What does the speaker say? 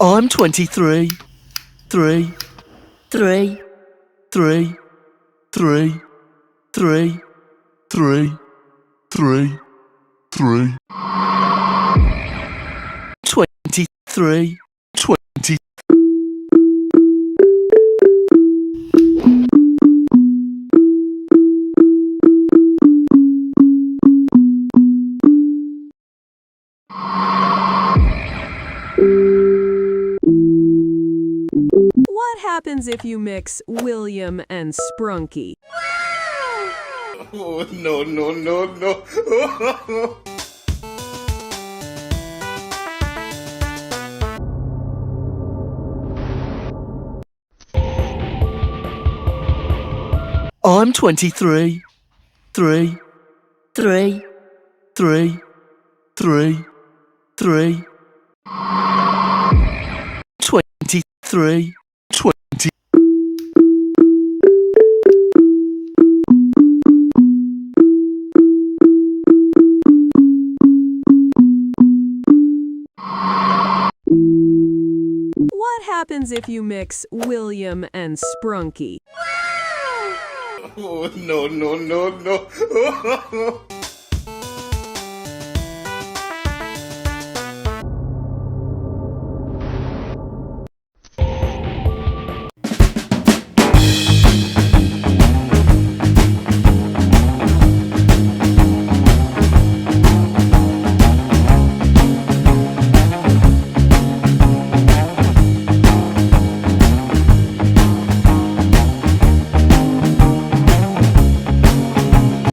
I'm 23. Three, three, three, three, three, three, three, three. 23, 20. What happens if you mix William and Sprunki? Oh, no, no, no, no. I'm 23. Three, three, three, three, three. 23, 20. What happens if you mix William and Sprunki? Oh, no, no, no, no.